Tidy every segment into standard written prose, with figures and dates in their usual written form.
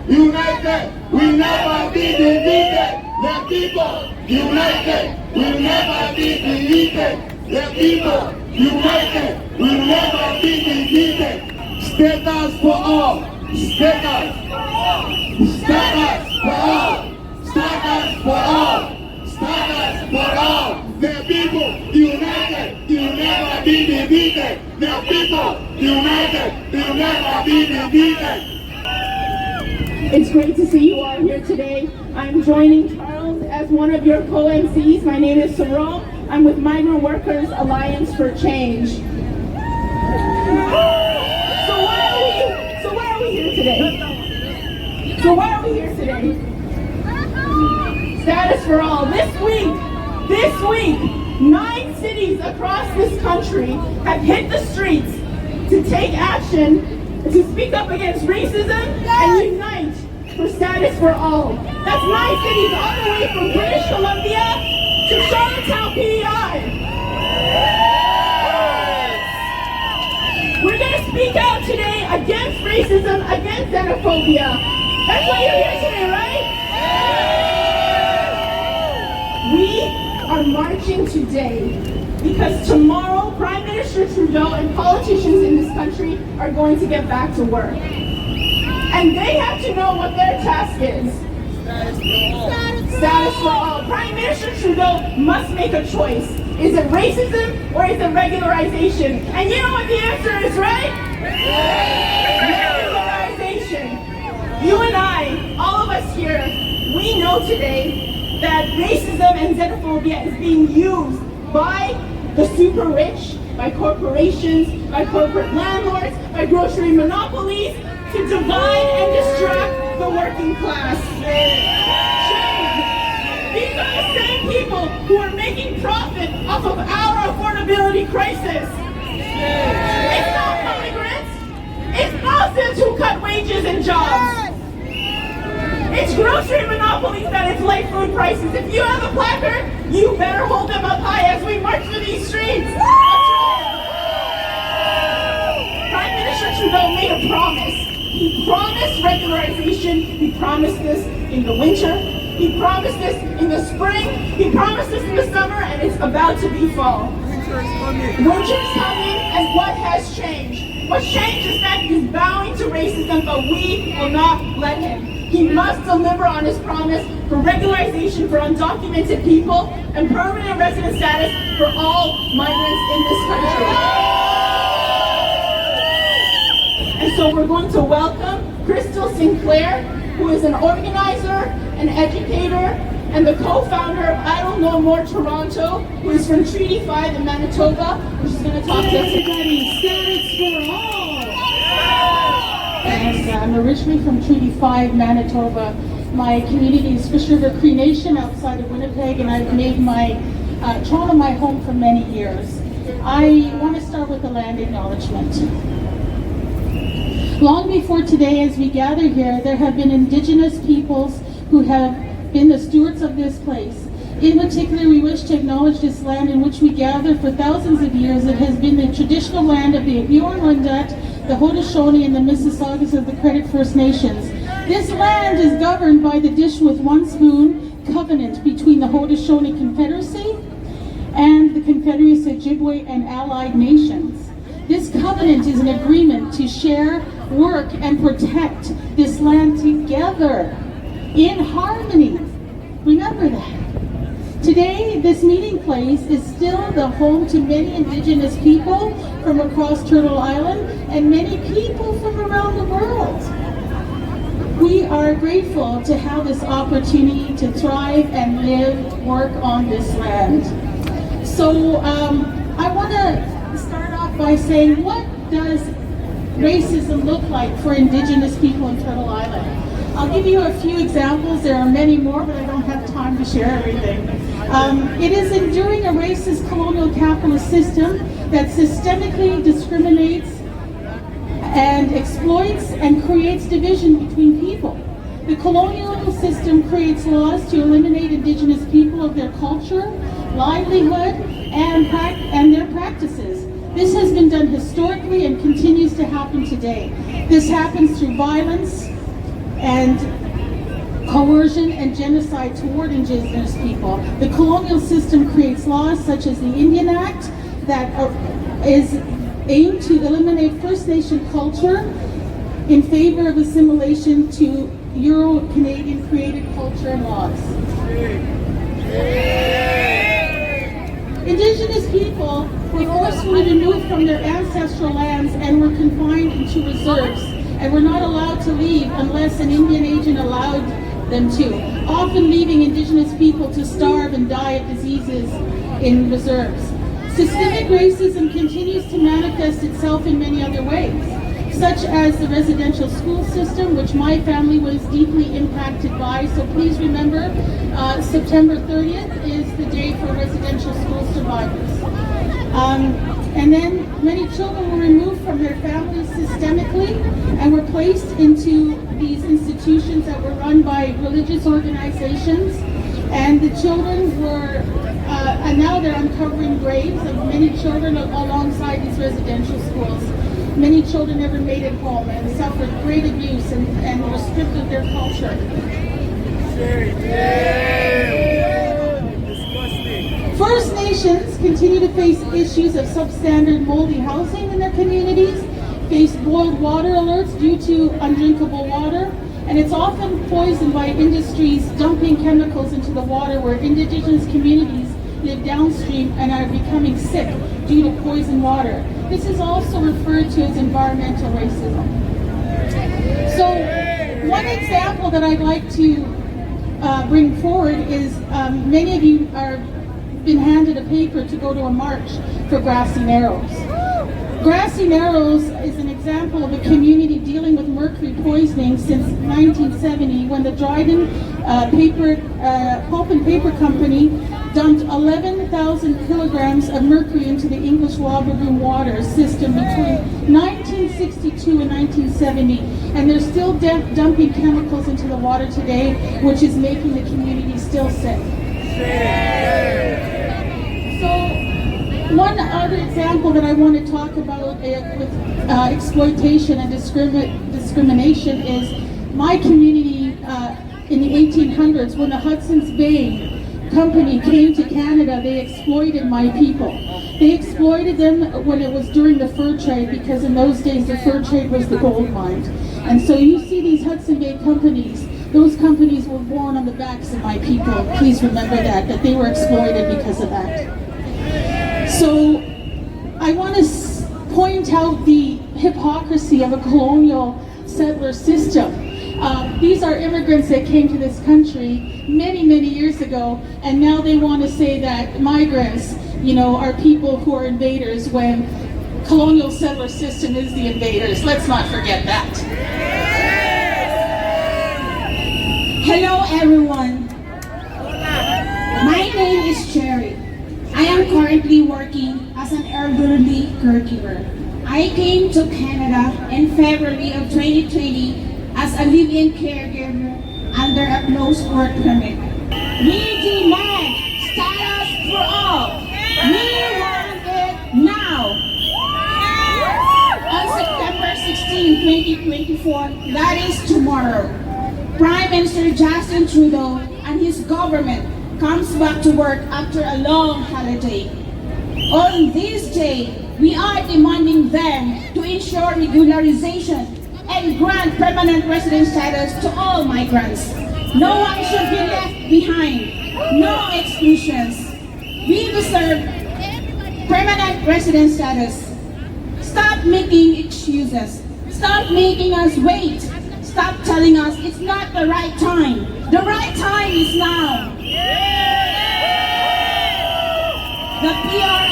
united will never be defeated. The people united will never be defeated. The people united will never be defeated. Status for all. Status. Status for all. Status for all. Status for all. The people united will never be defeated. The people united will never be defeated. It's great to see you all here today. I'm joining Charles as one of your co-MCs. My name is Sarah. I'm with Migrant Workers Alliance for Change. So why are we here today? Status for all. This week, 9 cities across this country have hit the streets to take action, to speak up against racism and unite for status for all. That's 9 cities all the way from British Columbia to Charlottetown, PEI. We're going to speak out today against racism, against xenophobia. That's why you're here today, right? We are marching today because tomorrow Prime Minister Trudeau and politicians in this country are going to get back to work. And they have to know what their task is. Status for all. Prime Minister Trudeau must make a choice. Is it racism or is it regularization? And you know what the answer is, right? Regularization. You and I, all of us here, we know today that racism and xenophobia is being used by the super rich, by corporations, by corporate landlords, by grocery monopolies to divide and distract the working class. These are the same people who are making profit off of our affordability crisis. It's not migrants. It's bosses who cut wages and jobs. It's grocery monopolies that inflate food prices. If you have a placard, you better hold them up high as we march through these streets. Prime Minister Trudeau made a promise. He promised regularization. He promised this in the winter. He promised this in the spring. He promised this in the summer, and it's about to be fall. Winter's coming, and what has changed? What's changed is that he's bowing to racism, but we will not let him. He must deliver on his promise for regularization for undocumented people and permanent resident status for all migrants in this country. And so we're going to welcome Crystal Sinclair, who is an organizer, an educator, and the co-founder of I Don't Know More Toronto, who is from Treaty 5 in Manitoba, which is going to talk to us. Everybody, status for all! And I'm originally from Treaty 5, Manitoba. My community is Fish River Cree Nation outside of Winnipeg, and I've made my Toronto my home for many years. I want to start with a land acknowledgement. Long before today, as we gather here, there have been Indigenous peoples who have been the stewards of this place. In particular, we wish to acknowledge this land in which we gather for thousands of years. It has been the traditional land of the Huron-Wendat, the Haudenosaunee, and the Mississaugas of the Credit First Nations. This land is governed by the Dish with One Spoon covenant between the Haudenosaunee Confederacy and the Confederacy of Ojibwe and allied nations. This covenant is an agreement to share, work, and protect this land together in harmony. Remember that. Today, this meeting place is still the home to many Indigenous people from across Turtle Island and many people from around the world. We are grateful to have this opportunity to thrive and live, work on this land. So I want to start off by saying, what does racism look like for Indigenous people in Turtle Island? I'll give you a few examples. There are many more, but I don't have time to share everything. It is enduring a racist colonial capitalist system that systemically discriminates and exploits and creates division between people. The colonial system creates laws to eliminate Indigenous people of their culture, livelihood, and their practices. This has been done historically and continues to happen today. This happens through violence, and coercion and genocide toward Indigenous people. The colonial system creates laws such as the Indian Act that is aimed to eliminate First Nation culture in favor of assimilation to Euro-Canadian created culture and laws. Indigenous people were forcefully removed from their ancestral lands and were confined into reserves and were not allowed to leave unless an Indian agent allowed them to, often leaving Indigenous people to starve and die of diseases in reserves. Systemic racism continues to manifest itself in many other ways, such as the residential school system, which my family was deeply impacted by. So please remember, September 30th is the day for residential school survivors. And then many children were removed from their families systemically and were placed into these institutions that were run by religious organizations. And the children were, and now they're uncovering graves of many children alongside these residential schools. Many children never made it home and suffered great abuse and were stripped of their culture. First Nations continue to face issues of substandard moldy housing in their communities, face boiled water alerts due to undrinkable water, and it's often poisoned by industries dumping chemicals into the water where Indigenous communities live downstream and are becoming sick due to poisoned water. This is also referred to as environmental racism. So one example that I'd like to bring forward is many of you are been handed a paper to go to a march for Grassy Narrows. Grassy Narrows is an example of a community dealing with mercury poisoning since 1970 when the Dryden Pulp and Paper Company dumped 11,000 kilograms of mercury into the English Wabagoon water system between 1962 and 1970, and they're still dumping chemicals into the water today, which is making the community still sick. So one other example that I want to talk about with exploitation and discrimination is my community in the 1800s when the Hudson's Bay Company came to Canada. They exploited my people. They exploited them when it was during the fur trade, because in those days the fur trade was the gold mine. And so you see these Hudson Bay companies, those companies were born on the backs of my people. Please remember that they were exploited because of that. So I want to point out the hypocrisy of a colonial settler system. These are immigrants that came to this country many, many years ago, and now they want to say that migrants, are people who are invaders when colonial settler system is the invaders. Let's not forget that. Hello everyone. My name is Cherry. I am currently working as an elderly caregiver. I came to Canada in February of 2020 as a live-in caregiver under a closed work permit. We demand status for all. We want it now. On September 16, 2024, that is tomorrow, Prime Minister Justin Trudeau and his government comes back to work after a long holiday. On this day, we are demanding them to ensure regularization and grant permanent resident status to all migrants. No one should be left behind. No exclusions. We deserve permanent resident status. Stop making excuses. Stop making us wait. Stop telling us it's not the right time. The right time is now. The PR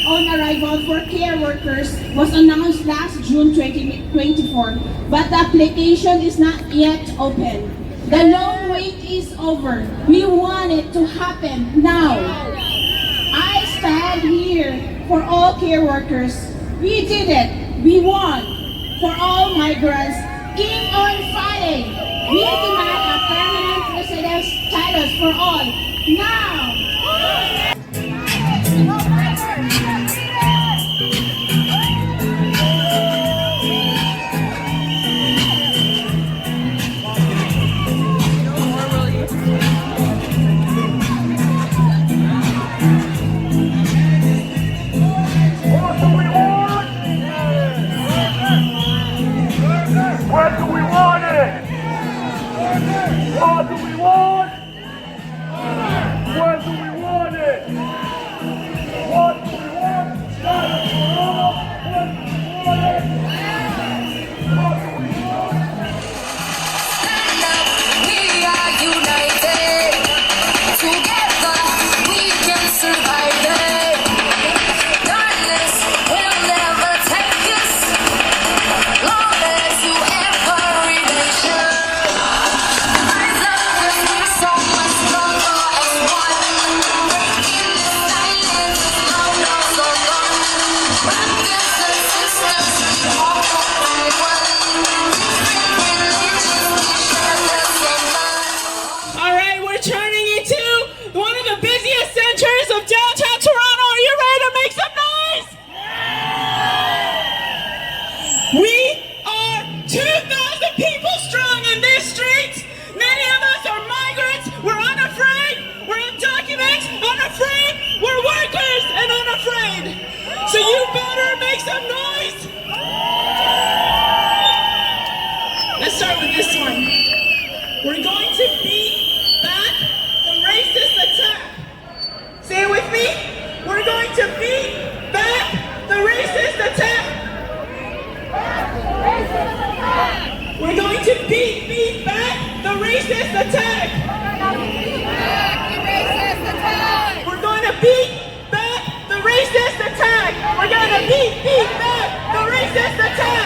on arrival for care workers was announced last June 2024, but the application is not yet open. The long wait is over. We want it to happen now. I stand here for all care workers. We did it. We won. For all migrants, keep on fighting. We demand a permanent residence status for all now. beat back the racist attack. We're going to beat back the racist attack. We're going to beat back the racist attack.